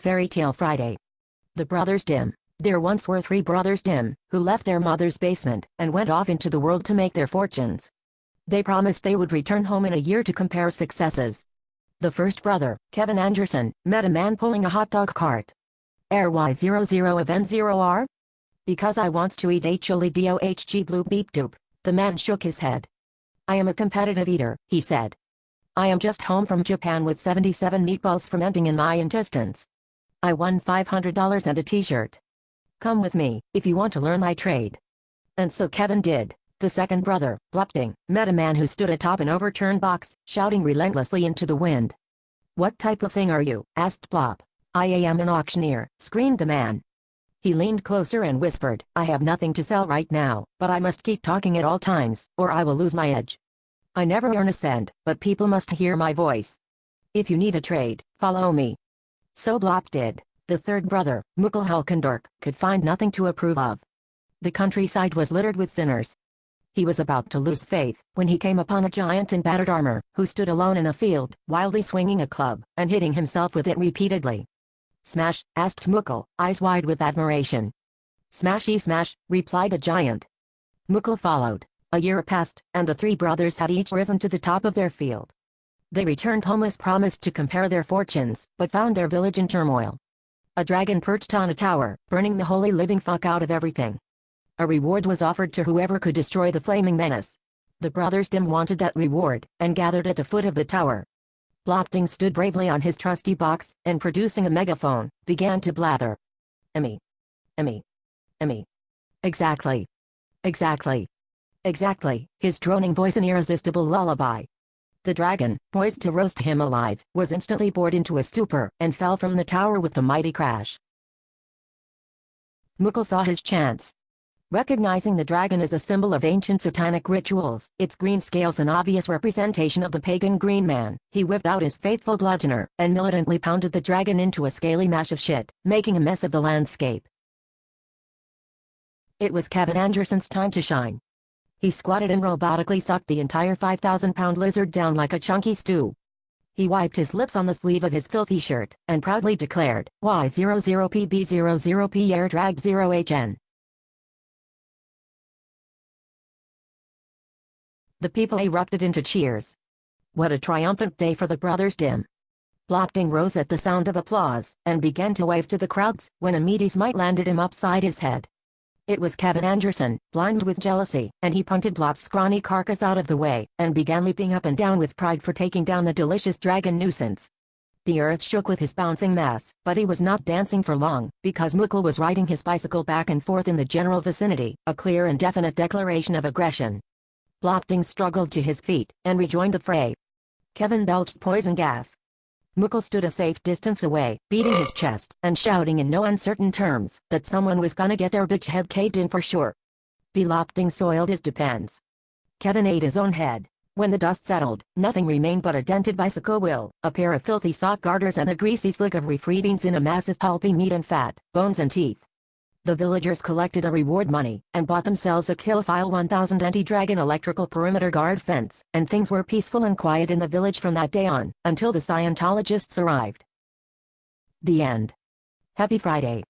Fairy Tale Friday. The Brothers Dim. There once were three brothers Dim, who left their mother's basement and went off into the world to make their fortunes. They promised they would return home in a year to compare successes. The first brother, Kevin Anderson, met a man pulling a hot dog cart. RY00 of N0R? Because I wants to eat HLE DOHG blue beep doop. The man shook his head. I am a competitive eater, he said. I am just home from Japan with 77 meatballs fermenting in my intestines. I won $500 and a t-shirt. Come with me, if you want to learn my trade. And so Kevin did. The second brother, Blopting, met a man who stood atop an overturned box, shouting relentlessly into the wind. What type of thing are you? Asked Blop. I am an auctioneer, screamed the man. He leaned closer and whispered, I have nothing to sell right now, but I must keep talking at all times, or I will lose my edge. I never earn a cent, but people must hear my voice. If you need a trade, follow me. So Blop did. The third brother, Mukul Hulkendork, could find nothing to approve of. The countryside was littered with sinners. He was about to lose faith, when he came upon a giant in battered armor, who stood alone in a field, wildly swinging a club, and hitting himself with it repeatedly. Smash, asked Mukul, eyes wide with admiration. Smashy smash, replied the giant. Mukul followed. A year passed, and the three brothers had each risen to the top of their field. They returned home as promised to compare their fortunes, but found their village in turmoil. A dragon perched on a tower, burning the holy living fuck out of everything. A reward was offered to whoever could destroy the flaming menace. The brothers Dim wanted that reward, and gathered at the foot of the tower. Blopting stood bravely on his trusty box, and producing a megaphone, began to blather. Emmy. Emmy. Emmy. Exactly. Exactly. Exactly, his droning voice an irresistible lullaby. The dragon, poised to roast him alive, was instantly bored into a stupor, and fell from the tower with a mighty crash. Mukul saw his chance. Recognizing the dragon as a symbol of ancient satanic rituals, its green scales an obvious representation of the pagan green man, he whipped out his faithful bludgeoner, and militantly pounded the dragon into a scaly mash of shit, making a mess of the landscape. It was Kevin Anderson's time to shine. He squatted and robotically sucked the entire 5,000-pound lizard down like a chunky stew. He wiped his lips on the sleeve of his filthy shirt, and proudly declared, Y00PB00P air drag 0HN. The people erupted into cheers. What a triumphant day for the brothers Dim. Blopting rose at the sound of applause, and began to wave to the crowds, when a meaty smite landed him upside his head. It was Kevin Anderson, blind with jealousy, and he punted Blop's scrawny carcass out of the way, and began leaping up and down with pride for taking down the delicious dragon nuisance. The earth shook with his bouncing mass, but he was not dancing for long, because Mukul was riding his bicycle back and forth in the general vicinity, a clear and definite declaration of aggression. Blopting struggled to his feet, and rejoined the fray. Kevin belched poison gas. Mukul stood a safe distance away, beating his chest, and shouting in no uncertain terms, that someone was gonna get their bitch head caved in for sure. Blopting soiled his depends. Kevin ate his own head. When the dust settled, nothing remained but a dented bicycle wheel, a pair of filthy sock garters and a greasy slick of refeedings in a massive pulpy meat and fat, bones and teeth. The villagers collected a reward money, and bought themselves a Killfile 1000 anti-dragon electrical perimeter guard fence, and things were peaceful and quiet in the village from that day on, until the Scientologists arrived. The end. Happy Friday.